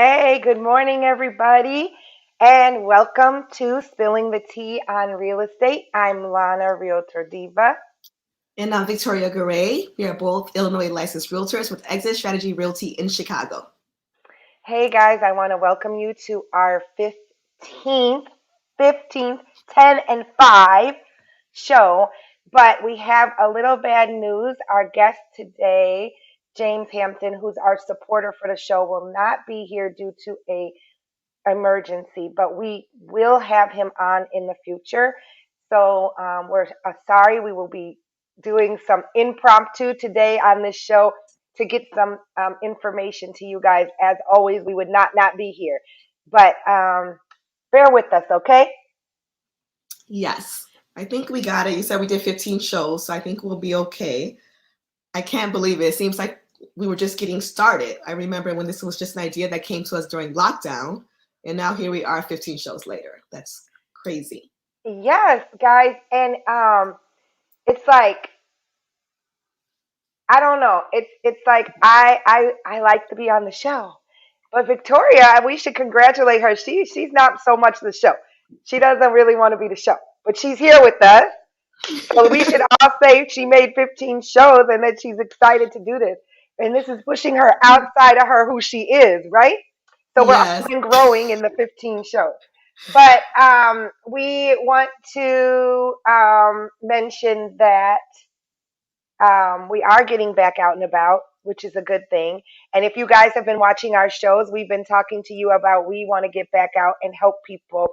Hey, good morning, everybody, and welcome to Spilling the Tea on Real Estate. I'm Lana, Realtor Diva. And I'm Victoria Garay. We are both Illinois licensed realtors with Exit Strategy Realty in Chicago. Hey, guys, I want to welcome you to our 15th 10 and 5 show. But we have a little bad news. Our guest today, James Hampton, who's our supporter for the show, will not be here due to a emergency, but we will have him on in the future. So we're sorry. We will be doing some impromptu today on this show to get some information to you guys. As always, we would not be here, but bear with us, okay? Yes, I think we got it. You said we did 15 shows, so I think we'll be okay. I can't believe it. It seems like we were just getting started. I remember when this was just an idea that came to us during lockdown, and now here we are 15 shows later. That's crazy. Yes, guys, and it's like I don't know. It's like I like to be on the show. But Victoria, we should congratulate her. She's not so much the show. She doesn't really want to be the show, but she's here with us. So we should all say she made 15 shows and that she's excited to do this. And this is pushing her outside of her who she is, right? So we're all Yes. been growing in the 15 shows. But we want to mention that we are getting back out and about, which is a good thing. And if you guys have been watching our shows, we've been talking to you about we want to get back out and help people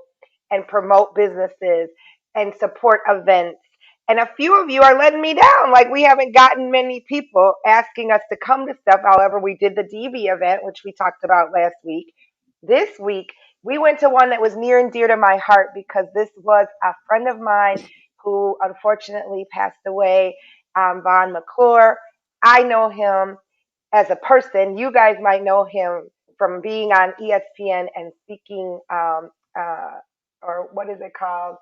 and promote businesses and support events. And a few of you are letting me down. Like we haven't gotten many people asking us to come to stuff. However, we did the DV event, which we talked about last week. This week, we went to one that was near and dear to my heart because this was a friend of mine who unfortunately passed away, Von McClure. I know him as a person. You guys might know him from being on ESPN and speaking, or what is it called?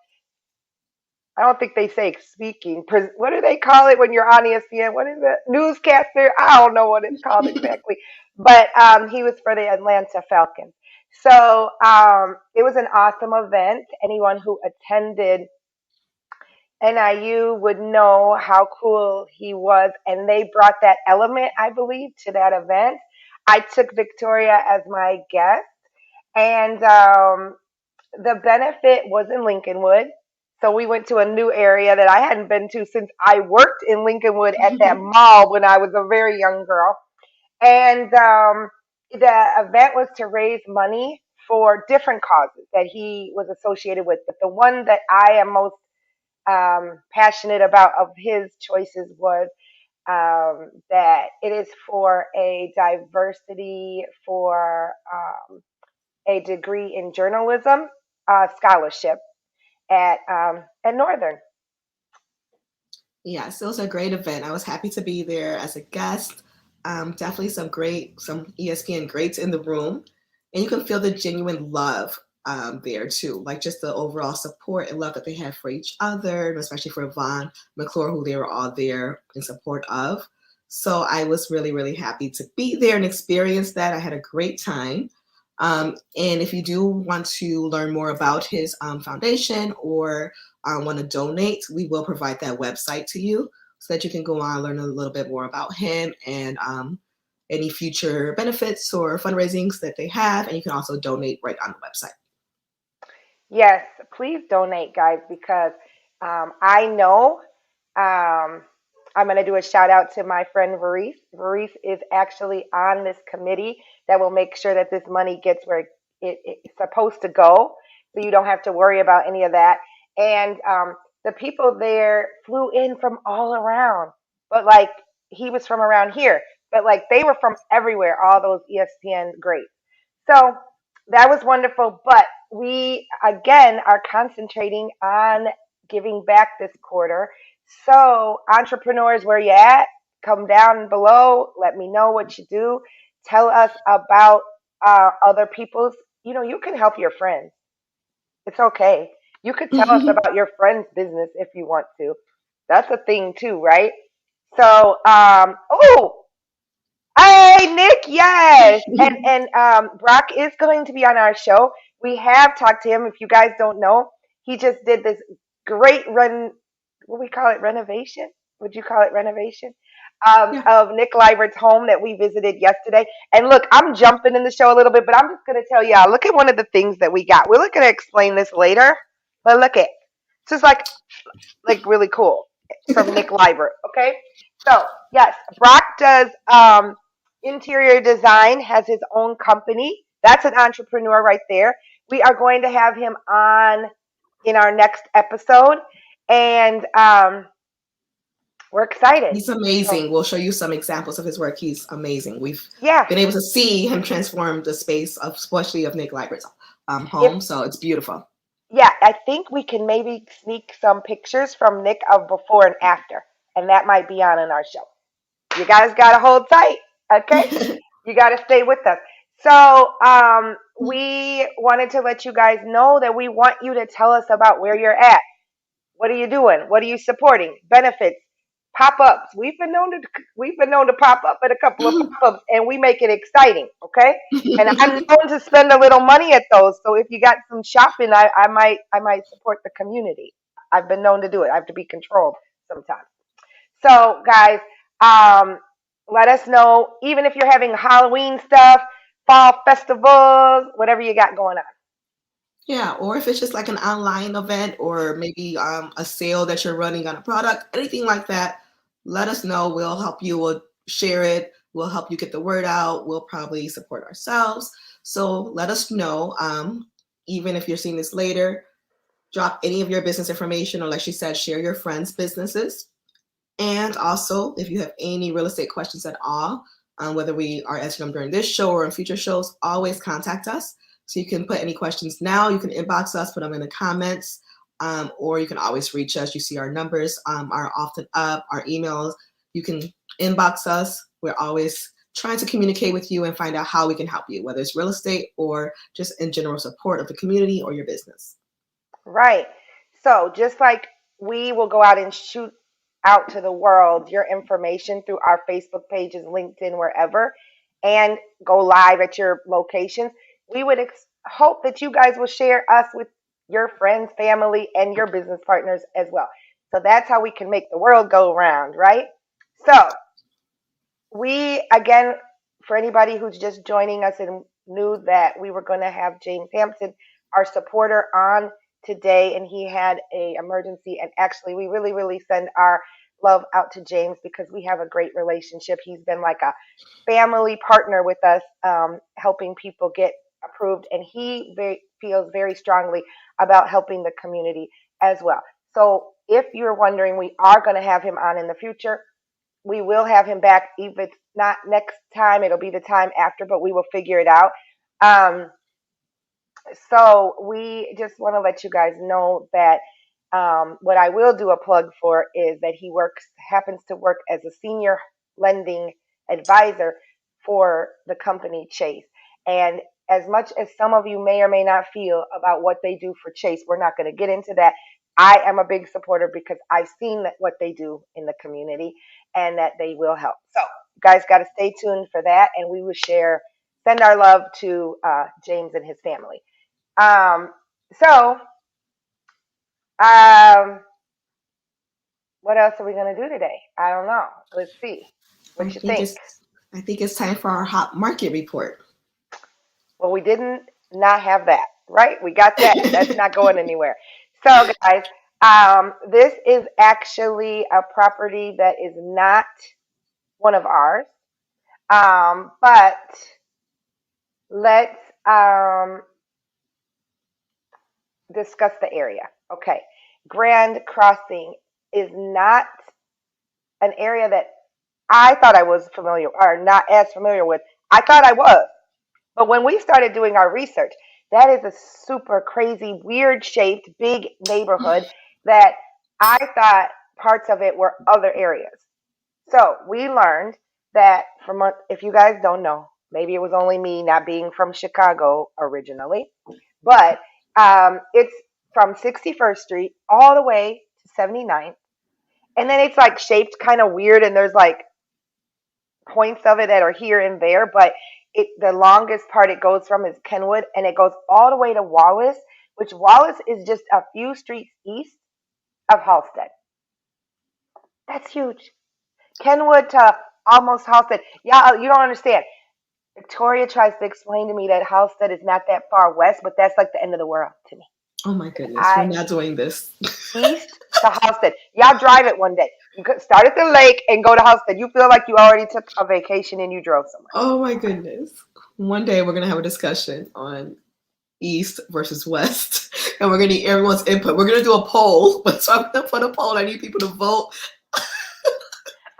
I don't think they say speaking. What do they call it when you're on ESPN? What is it? Newscaster? I don't know what it's called exactly. But he was for the Atlanta Falcons. So it was an awesome event. Anyone who attended NIU would know how cool he was. And they brought that element, I believe, to that event. I took Victoria as my guest. And the benefit was in Lincolnwood. So we went to a new area that I hadn't been to since I worked in Lincolnwood at that mall when I was a very young girl. And the event was to raise money for different causes that he was associated with. But the one that I am most passionate about of his choices was that it is for a diversity for a degree in journalism scholarship at Northern. Yes, it was a great event. I was happy to be there as a guest. Definitely some ESPN greats in the room, and you can feel the genuine love there too, like just the overall support and love that they have for each other, and especially for Von McClure, who they were all there in support of. So I was really, really happy to be there and experience that. I had a great time. And if you do want to learn more about his foundation or want to donate, we will provide that website to you so that you can go on and learn a little bit more about him and any future benefits or fundraisings that they have. And you can also donate right on the website. Yes, please donate, guys, because I know I'm going to do a shout out to my friend Varice. Varice is actually on this committee that will make sure that this money gets where it's supposed to go. So you don't have to worry about any of that. And the people there flew in from all around, but like he was from around here, but like they were from everywhere, all those ESPN greats. So that was wonderful. But we again are concentrating on giving back this quarter. So entrepreneurs, where you at? Come down below. Let me know what you do. Tell us about other people's. You can help your friends. It's okay. You could tell us about your friend's business if you want to. That's a thing too, right? So, oh, Hey, Nick, yes. And Brock is going to be on our show. We have talked to him. If you guys don't know, he just did this great what we call it, renovation? Would you call it renovation? Yeah. Of Nick Leibert's home that we visited yesterday. And look, I'm jumping in the show a little bit, but I'm just going to tell y'all, look at one of the things that we got. We're going to explain this later, but look at, this is like really cool from Nick Liebert. Okay, so yes, Brock does interior design, has his own company. That's an entrepreneur right there. We are going to have him on in our next episode, and we're excited. He's So amazing. We'll show you some examples of his work. He's amazing. We've yeah, been able to see him transform the space of, especially of Nick Leibert's if home. So it's beautiful. yeah, I think we can maybe sneak some pictures from Nick of before and after, and that might be on in our show. You guys got to hold tight, okay? You got to stay with us. So, we wanted to let you guys know that we want you to tell us about where you're at. What are you doing? What are you supporting? Benefits, pop-ups. We've been known to pop up at a couple of pop-ups, and we make it exciting, okay? And I'm known to spend a little money at those. So if you got some shopping, I might support the community. I've been known to do it. I have to be controlled sometimes. So, guys, um, let us know, even if you're having Halloween stuff, fall festivals, whatever you got going on. Yeah, or if it's just like an online event or maybe a sale that you're running on a product, anything like that, let us know. We'll help you. We'll share it. We'll help you get the word out. We'll probably support ourselves. So let us know. Even if you're seeing this later, drop any of your business information, or like she said, share your friends' businesses. And also, if you have any real estate questions at all, whether we are answering them during this show or in future shows, always contact us. So you can put any questions now. You can inbox us, put them in the comments, or you can always reach us. You see our numbers are often up, our emails. You can inbox us. We're always trying to communicate with you and find out how we can help you, whether it's real estate or just in general support of the community or your business. Right. So, just like we will go out and shoot out to the world your information through our Facebook pages, LinkedIn, wherever, and go live at your locations, we would hope that you guys will share us with your friends, family, and your business partners as well. So, that's how we can make the world go round, right? So, we again, for anybody who's just joining us and knew that we were going to have James Hampton, our supporter, on today, and he had a emergency. And actually, we really, really send our love out to James because we have a great relationship. He's been like a family partner with us, helping people get approved, and he feels very strongly about helping the community as well. So, if you're wondering, we are going to have him on in the future. We will have him back. If it's not next time, it'll be the time after, but we will figure it out. Um, so we just want to let you guys know that what I will do a plug for is that happens to work as a senior lending advisor for the company Chase. And as much as some of you may or may not feel about what they do for Chase, we're not going to get into that. I am a big supporter because I've seen what they do in the community and that they will help. So, you guys got to stay tuned for that, and we will send our love to James and his family. Um, so, um, what else are we going to do today? I don't know. Let's see. I What you think think? it's I think it's time for our hot market report. Well, we didn't not have that, right? We got that. That's not going anywhere. So, guys, this is actually a property that is not one of ours, but let's discuss the area. Okay. Grand Crossing is not an area that I thought I was familiar or not as familiar with. I thought I was. But when we started doing our research, that is a super crazy, weird shaped, big neighborhood that I thought parts of it were other areas. So we learned that if you guys don't know, maybe it was only me not being from Chicago originally, but it's from 61st Street all the way to 79th. And then it's like shaped kind of weird, and there's like points of it that are here and there, but the longest part it goes from is Kenwood, and it goes all the way to Wallace, which Wallace is just a few streets east of Halstead. That's huge. Kenwood to almost Halstead. Yeah, you don't understand. Victoria tries to explain to me that Halstead is not that far west, but that's like the end of the world to me. Oh my Because goodness, we're I not doing this. east to Halstead. Y'all drive it one day. You could start at the lake and go to Halstead. You feel like you already took a vacation and you drove somewhere. Oh my goodness. One day we're gonna have a discussion on East versus West, and we're gonna need everyone's input. We're gonna do a poll. So I'm gonna put a poll. I need people to vote.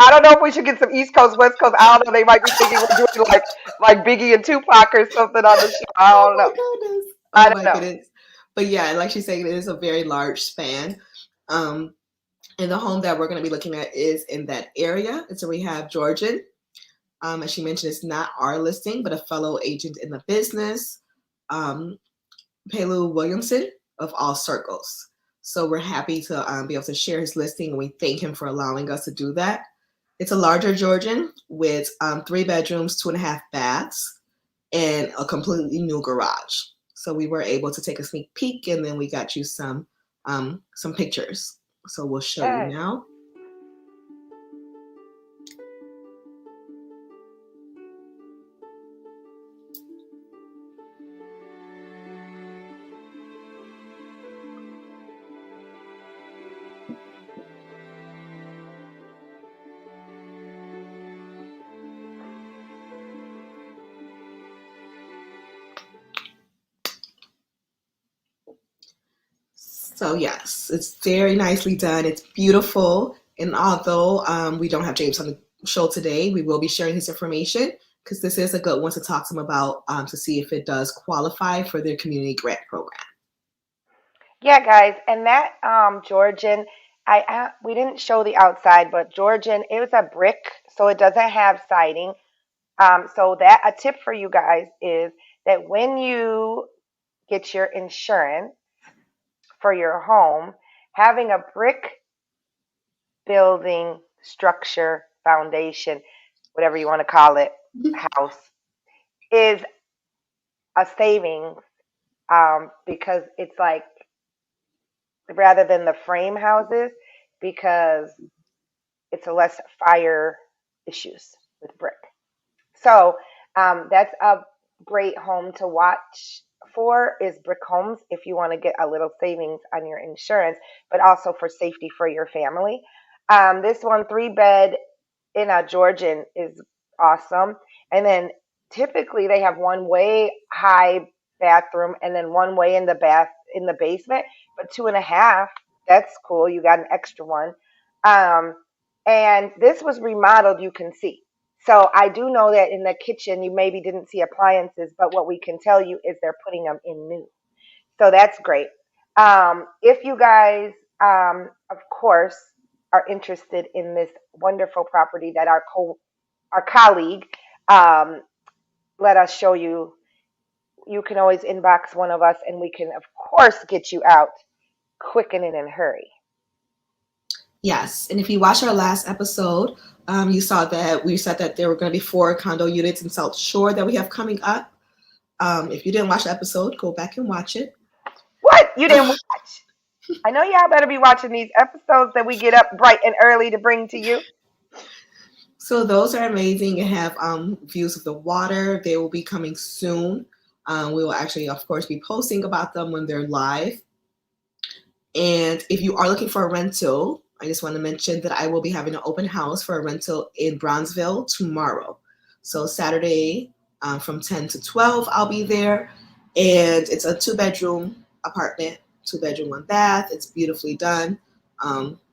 I don't know if we should get some East Coast, West Coast. I don't know. They might be thinking we're doing like Biggie and Tupac or something on the show. I Oh don't my know. goodness. I Oh don't my know. goodness. But yeah, like she's saying, it is a very large span. Um, and the home that we're going to be looking at is in that area. And so we have Georgian. As she mentioned, it's not our listing, but a fellow agent in the business, um, Pelu Williamson of All Circles. So we're happy to be able to share his listing, and we thank him for allowing us to do that. It's a larger Georgian with 3 bedrooms, 2.5 baths, and a completely new garage. So we were able to take a sneak peek, and then we got you some pictures. So we'll show you Yes. now. So yes, it's very nicely done. It's beautiful, and although we don't have James on the show today, we will be sharing his information because this is a good one to talk to him about to see if it does qualify for their community grant program. Yeah, guys, and that Georgian, I we didn't show the outside, but Georgian, it was a brick, so it doesn't have siding. So that a tip for you guys is that when you get your insurance for your home, having a brick building structure, foundation, whatever you want to call it, house, is a savings because it's like rather than the frame houses, because it's a less fire issues with brick. So that's a great home to watch for is brick homes if you want to get a little savings on your insurance, but also for safety for your family. This one, 3 bed in a Georgian, is awesome. And then typically they have one way high bathroom and then one way in the basement, but 2.5. That's cool. You got an extra one. Um, and this was remodeled. You can see. So I do know that in the kitchen you maybe didn't see appliances, but what we can tell you is they're putting them in new. So that's great. If you guys, of course, are interested in this wonderful property that our colleague um, let us show you, you can always inbox one of us, and we can, of course, get you out quick and in a hurry. Yes, and if you watched our last episode, you saw that we said that there were going to be 4 condo units in South Shore that we have coming up. If you didn't watch the episode, go back and watch it. What? You didn't watch? I know y'all better be watching these episodes that we get up bright and early to bring to you. So those are amazing and have views of the water. They will be coming soon. We will actually, of course, be posting about them when they're live. And if you are looking for a rental, I just want to mention that I will be having an open house for a rental in Bronzeville tomorrow. So Saturday from 10 to 12, I'll be there. And it's a 2 bedroom apartment, 2 bedroom, 1 bath. It's beautifully done.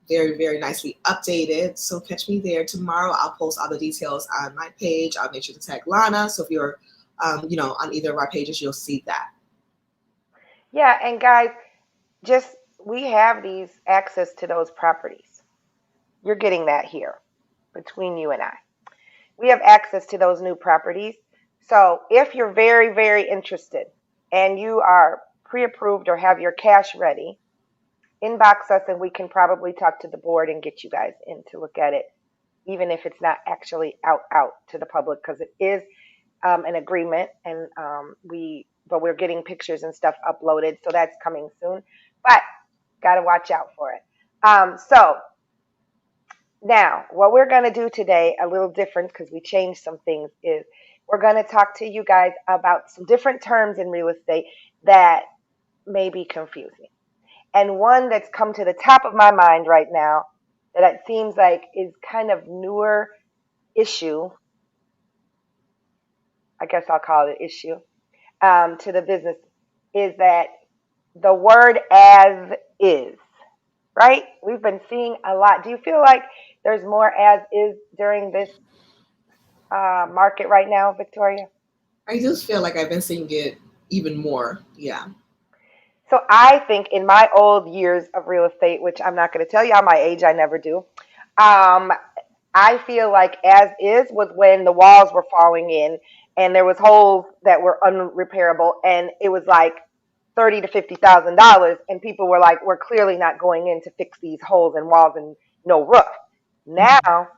Very, very nicely updated. So catch me there tomorrow. I'll post all the details on my page. I'll make sure to tag Lana. So if you're, on either of our pages, you'll see that. Yeah, and guys, just we have these access to those properties. You're getting that here between you and I. We have access to those new properties. So if you're very, very interested and you are pre approved or have your cash ready, inbox us and we can probably talk to the board and get you guys in to look at it even if it's not actually out to the public, because it is an agreement, and but we're getting pictures and stuff uploaded, so that's coming soon. But got to watch out for it. So now, what we're going to do today, a little different because we changed some things, is we're going to talk to you guys about some different terms in real estate that may be confusing. And one that's come to the top of my mind right now that it seems like is kind of newer issue, I guess I'll call it issue, to the business, is that the word as is, right? We've been seeing a lot. Do you feel like there's more as is during this market right now, Victoria? I just feel like I've been seeing it even more. Yeah. So I think in my old years of real estate, which I'm not going to tell you my age, I never do. Um, I feel like as is was when the walls were falling in and there was holes that were unrepairable, and it was like $30,000 to $50,000, and people were like, "We're clearly not going in to fix these holes and walls and no roof." Now,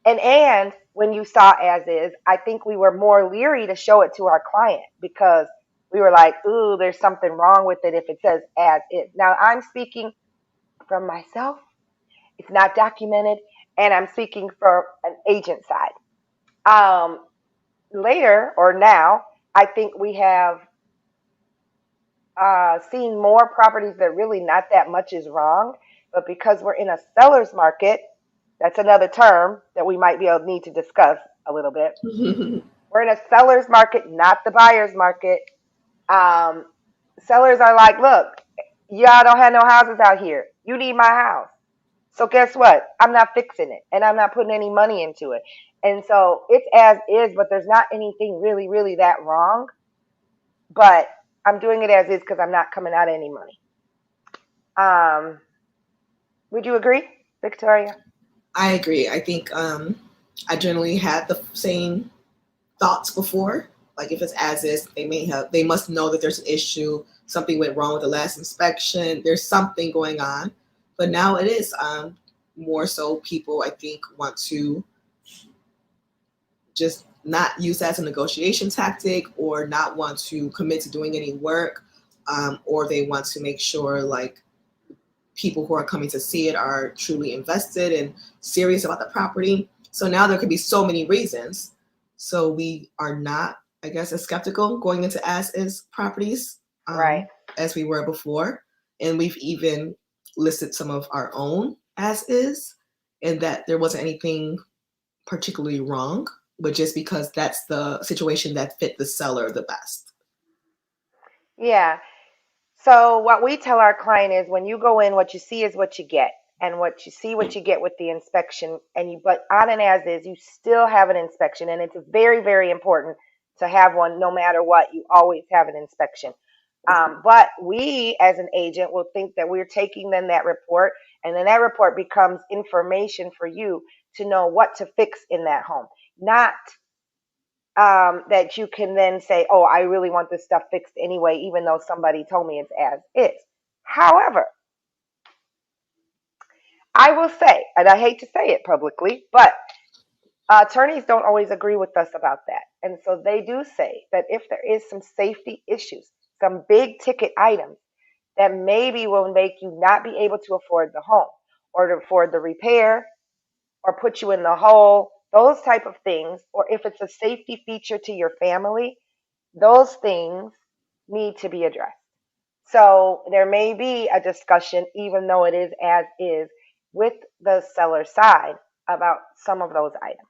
and when you saw as is, I think we were more leery to show it to our client because we were like, "Ooh, there's something wrong with it if it says as is." Now I'm speaking from myself. It's not documented, and I'm speaking for an agent side. Um, Later or now, I think we have seen more properties that really not that much is wrong, but because we're in a seller's market, that's another term that we might be able to need to discuss a little bit. We're in a seller's market, not the buyer's market. Um, Sellers are like, look, y'all don't have no houses out here. You need my house. So guess what? I'm not fixing it, and I'm not putting any money into it. And so it's as is, but there's not anything really, really that wrong. But I'm doing it as is because I'm not coming out of any money. Um, would you agree, Victoria? I agree. I think I generally had the same thoughts before. Like if it's as is, they must know that there's an issue, something went wrong with the last inspection, there's something going on. But now it is more so people I think want to just not use that as a negotiation tactic or not want to commit to doing any work, or they want to make sure like people who are coming to see it are truly invested and serious about the property. So now there could be so many reasons. So we are not, I guess, as skeptical going into as is properties Right. as we were before. And we've even listed some of our own as is, and that there wasn't anything particularly wrong, but just because that's the situation that fit the seller the best. Yeah. So what we tell our client is when you go in, what you see is what you get. And what you see, what you get with the inspection. And you, but on an as is, you still have an inspection. And it's very, very important to have one no matter what. You always have an inspection. But we, as an agent, will think that we're taking then that report, and then that report becomes information for you to know what to fix in that home. Not that you can then say, oh, I really want this stuff fixed anyway, even though somebody told me it's as is. However, I will say, and I hate to say it publicly, but attorneys don't always agree with us about that. And so they do say that if there is some safety issues, some big ticket items that maybe will make you not be able to afford the home or to afford the repair or put you in the hole, those type of things, or if it's a safety feature to your family, those things need to be addressed. So there may be a discussion, even though it is as is, with the seller side about some of those items.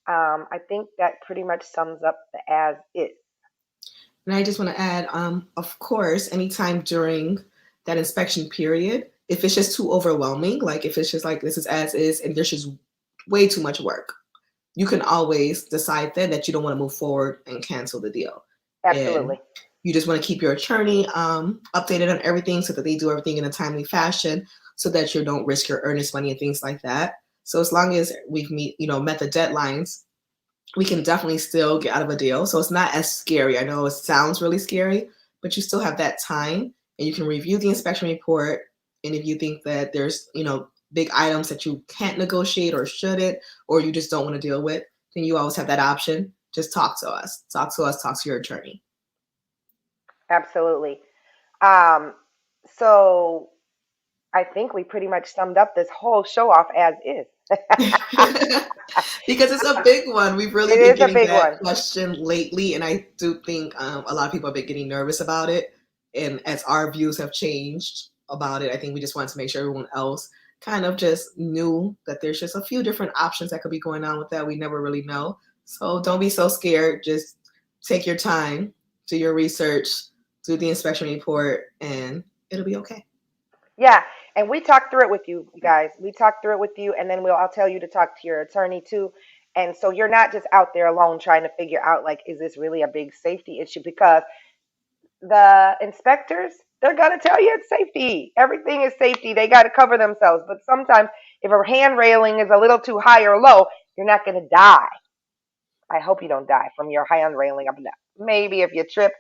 I think that pretty much sums up the as is. And I just want to add, of course, anytime during that inspection period, if it's just too overwhelming, like if it's just like this is as is and there's just way too much work, you can always decide then that you don't want to move forward and cancel the deal. And Absolutely. you just want to keep your attorney updated on everything so that they do everything in a timely fashion so that you don't risk your earnest money and things like that. So as long as we've met the deadlines, we can definitely still get out of a deal. So it's not as scary. I know it sounds really scary, but you still have that time and you can review the inspection report. And if you think that there's, big items that you can't negotiate or shouldn't, or you just don't want to deal with, then you always have that option. Just talk to us. Talk to us. Talk to your attorney. Absolutely. Um, so I think we pretty much summed up this whole show off as is. Because it's a big one. We've really It been is a getting big that one. question lately, and I do think a lot of people have been getting nervous about it. And as our views have changed about it, I think we just wanted to make sure everyone else kind of just knew that there's just a few different options that could be going on with that. We never really know. So don't be so scared. Just take your time, do your research, do the inspection report, and it'll be okay. Yeah, and we talked through it with you, you guys. We talked through it with you, and then I'll tell you to talk to your attorney too. And so you're not just out there alone trying to figure out like, is this really a big safety issue? Because the inspectors, they're gonna tell you it's safety. Everything is safety. They got to cover themselves. But sometimes, if a hand railing is a little too high or low, you're not gonna die. I hope you don't die from your hand railing up and down. Maybe if you trip,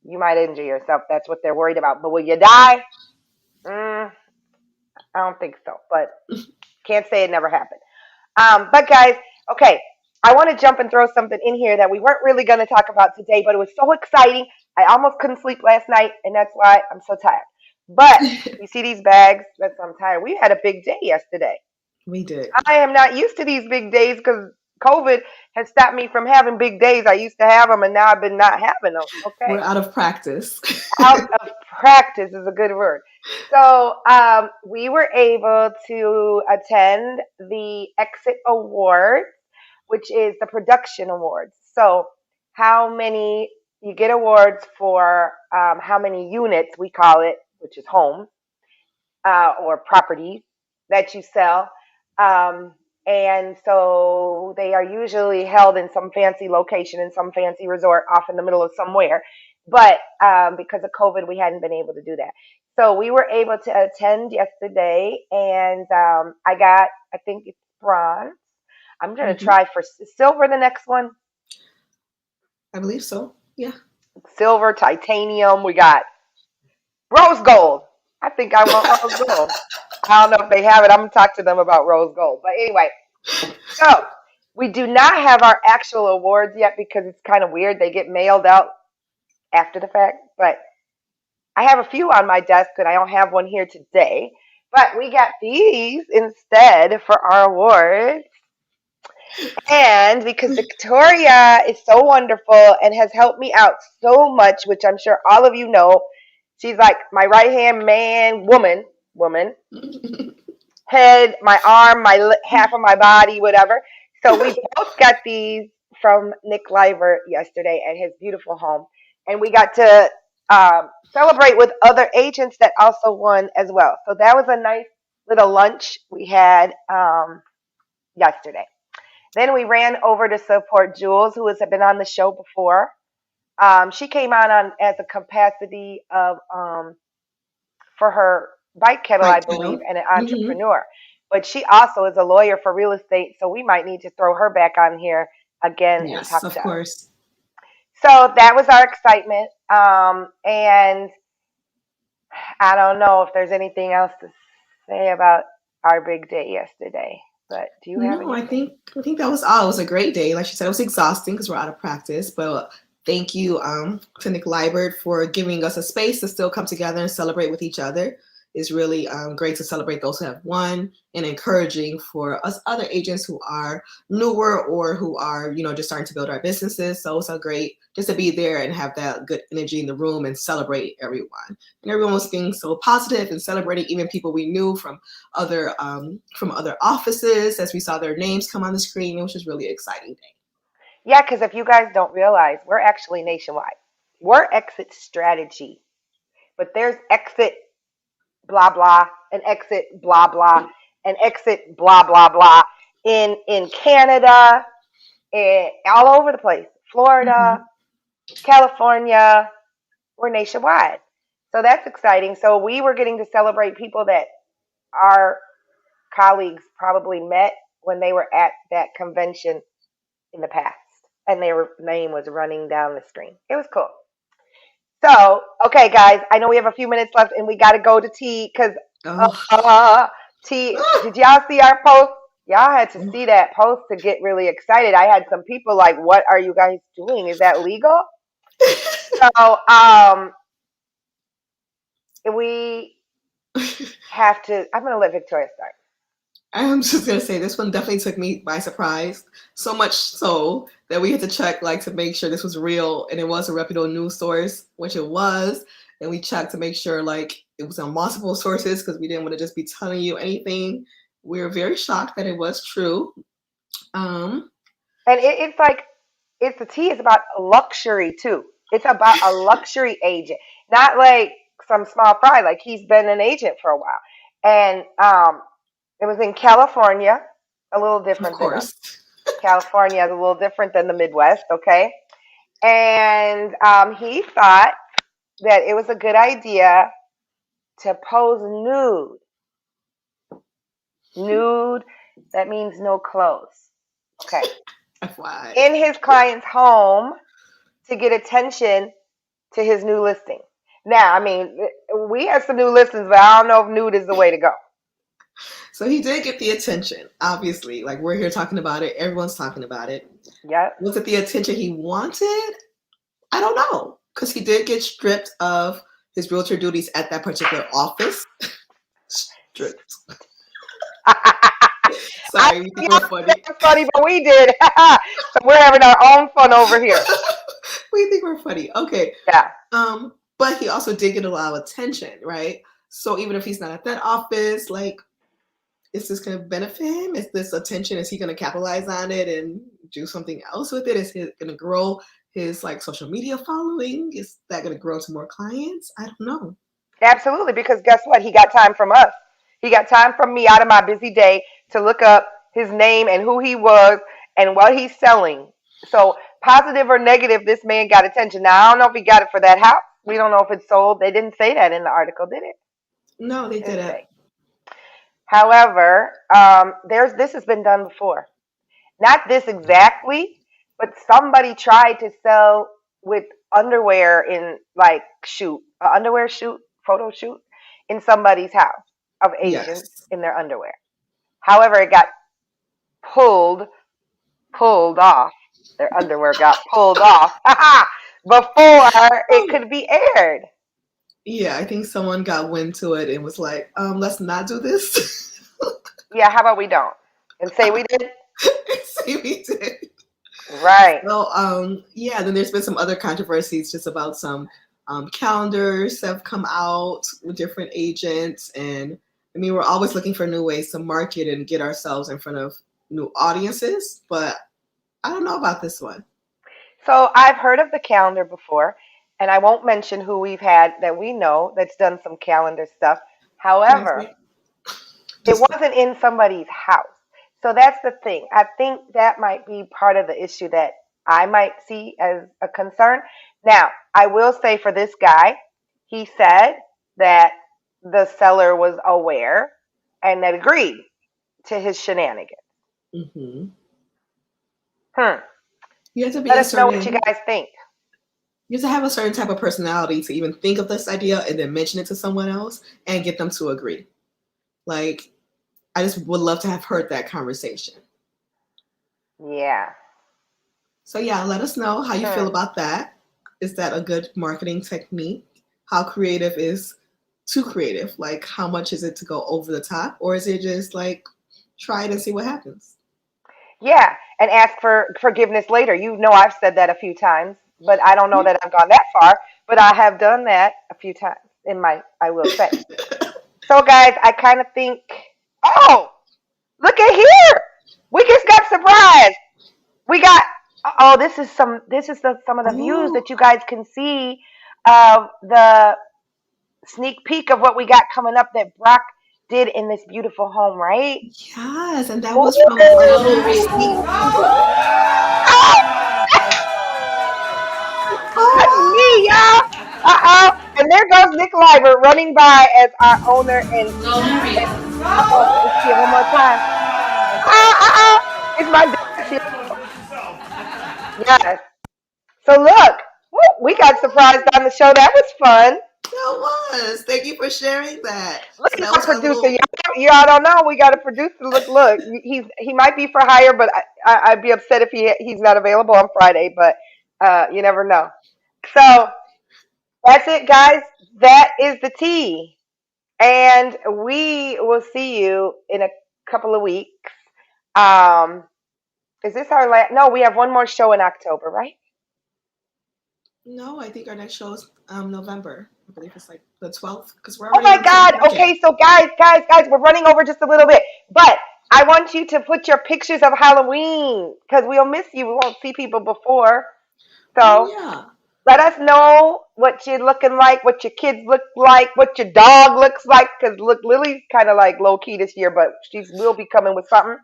you might injure yourself. That's what they're worried about. But will you die? Mm, I don't think so. But can't say it never happened. But guys, okay, I want to jump and throw something in here that we weren't really going to talk about today, but it was so exciting. I almost couldn't sleep last night, and that's why I'm so tired. But you see these bags? That's why I'm tired. We had a big day yesterday. We did. I am not used to these big days because COVID has stopped me from having big days. I used to have them, and now I've been not having them. We're Okay, out of practice. out of practice is a good word. So we were able to attend the Exit Awards, which is the production awards. So how many you get awards for how many units we call it, which is homes or properties that you sell. Um, and so they are usually held in some fancy location in some fancy resort off in the middle of somewhere. But because of COVID, we hadn't been able to do that. So we were able to attend yesterday, and I got, I think it's bronze. I'm going to Hmm. try for silver the next one. I believe so. Yeah. Silver, titanium. We got rose gold. I think I want rose gold. I don't know if they have it. I'm going to talk to them about rose gold. But anyway, so we do not have our actual awards yet because it's kind of weird. They get mailed out after the fact. But I have a few on my desk and I don't have one here today. But we got these instead for our awards. And because Victoria is so wonderful and has helped me out so much, which I'm sure all of you know, she's like my right hand man, woman, head, my arm, half of my body, whatever. So we both got these from Nick Liver yesterday at his beautiful home, and we got to celebrate with other agents that also won as well. So that was a nice little lunch we had yesterday. Then we ran over to support Jules, who has been on the show before. She came on as a capacity of for her bike kettle, I Bike believe, kettle. and an Hmm. entrepreneur. But she also is a lawyer for real estate, so we might need to throw her back on here again and Yes, talk of to us. course. So that was our excitement. And I don't know if there's anything else to say about our big day yesterday. But do you have No, anything? I think that was all. It was a great day. Like she said, it was exhausting because we're out of practice. But thank you to Nick Liebert for giving us a space to still come together and celebrate with each other. It's really great to celebrate those who have won and encouraging for us other agents who are newer or who are, you know, just starting to build our businesses. So it's so great just to be there and have that good energy in the room and celebrate everyone. And everyone was being so positive and celebrating even people we knew from other offices as we saw their names come on the screen. It was just really exciting day. Yeah, because if you guys don't realize, we're actually nationwide. We're exit strategy, but there's exit blah blah and exit blah blah and exit blah blah blah in Canada, all over the place. Florida, Hmm. California, we're nationwide. So that's exciting. So we were getting to celebrate people that our colleagues probably met when they were at that convention in the past. And their name was running down the screen. It was cool. So, okay, guys, I know we have a few minutes left and we got to go to tea because Oh, uh, Did y'all see our post? Y'all had to see that post to get really excited. I had some people like, "What are you guys doing? Is that legal?" So, we have to. I'm gonna let Victoria start. I'm just gonna say this one definitely took me by surprise. So much so that we had to check like to make sure this was real and it was a reputable news source, which it was. And we checked to make sure like it was on multiple sources because we didn't want to just be telling you anything. We were very shocked that it was true. Um, And it's like it's the tea is about luxury too. It's about a luxury agent, not like some small fry. Like he's been an agent for a while, and it was in California, a little of different than us. course. California is a little different than the Midwest, okay? And he thought that it was a good idea to pose nude. Nude, that means no clothes, okay? FYI. In his client's home to get attention to his new listing. Now, I mean, we have some new listings, but I don't know if nude is the way to go. So he did get the attention, obviously. Like we're here talking about it, everyone's talking about it. Yep. Was it the attention he wanted? I don't know. Because he did get stripped of his realtor duties at that particular office. Stripped. Sorry, we think we're funny. That's funny, but we did. So we're having our own fun over here. We think we're funny. Okay. Yeah. But he also did get a lot of attention, right? So even if he's not at that office, like, is this going to benefit him? Is this attention? Is he going to capitalize on it and do something else with it? Is he going to grow his like social media following? Is that going to grow to more clients? I don't know. Absolutely, because guess what? He got time from us. He got time from me out of my busy day to look up his name and who he was and what he's selling. So, positive or negative, this man got attention. Now, I don't know if he got it for that house. We don't know if it's sold. They didn't say that in the article, did it? No, they Didn't didn't. say. However, there's this has been done before. Not this exactly, but somebody tried to sell with underwear in like shoot, underwear shoot, photo shoot in somebody's house of Asians Yes. in their underwear. However, it got pulled, pulled off. Their underwear got pulled off before it could be aired. Yeah, I think someone got wind to it and was like, let's not do this. Yeah, how about we don't and say we did? See, we did. Right. So, yeah, then there's been some other controversies just about some calendars that have come out with different agents. And I mean, we're always looking for new ways to market and get ourselves in front of new audiences. But I don't know about this one. So I've heard of the calendar before, and I won't mention who we've had that we know that's done some calendar stuff. Yes, However, it just wasn't in somebody's house. So that's the thing. I think that might be part of the issue that I might see as a concern. Now, I will say for this guy, he said that the seller was aware and that agreed to his shenanigans. hmm Hmm. you have to be Let a us know what you certain guys think. you have to have a certain type of personality to even think of this idea and then mention it to someone else and get them to agree. Like, I just would love to have heard that conversation. Yeah. So yeah, let us know how you feel Hmm. about that. Is that a good marketing technique? How creative is too creative? Like how much is it to go over the top? Or is it just like try it and see what happens? Yeah, and ask for forgiveness later. You know, I've said that a few times, but I don't know Yeah. that I've gone that far. But I have done that a few times in my, I will say. So, guys, I kind of think, oh, look at here. We just got surprised. We got, oh, some of the views Oh, that you guys can see of the sneak peek of what we got coming up that Brock did in this beautiful home, right? yes, and that was from a little sneak. Ooh. Oh, Oh that's wow! me, y'all. Uh-oh. And there goes Nick Liber running by as our owner. And uh-oh, let's see it one more time. Uh-oh. It's my dad here. Yes. So look, woo, we got surprised on the show. That was fun. Raquel was. Thank you for sharing that. Look So at that our was our producer. little. Y'all don't know. We got a producer. Look. He might be for hire, but I'd be upset if he's not available on Friday. But you never know. So that's it, guys. That is the tea, and we will see you in a couple of weeks. Um, is this our last? No, we have one more show in October, right? No, I think our next show is November. I believe it's like the 12th because we're Oh already my on the God. 22nd. Okay, so guys, we're running over just a little bit. But I want you to put your pictures of Halloween because we'll miss you. We won't see people before. Oh So yeah. let us know what you're looking like, what your kids look like, what your dog looks like. Because look, Lily's kind of like low key this year, but she will be coming with something.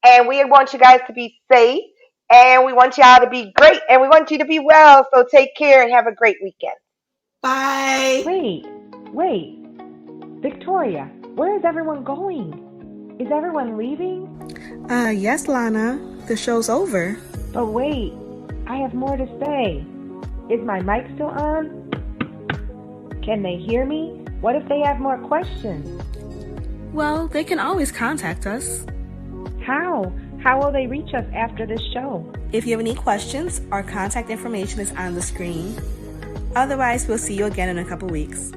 And we want you guys to be safe. And we want y'all to be great. And we want you to be well. So take care and have a great weekend. Bye. Wait, wait. Victoria, where is everyone going? Is everyone leaving? Yes, Lana. The show's over. But wait, I have more to say. Is my mic still on? Can they hear me? What if they have more questions? Well, they can always contact us. How? How will they reach us after this show? If you have any questions, our contact information is on the screen. Otherwise, we'll see you again in a couple weeks.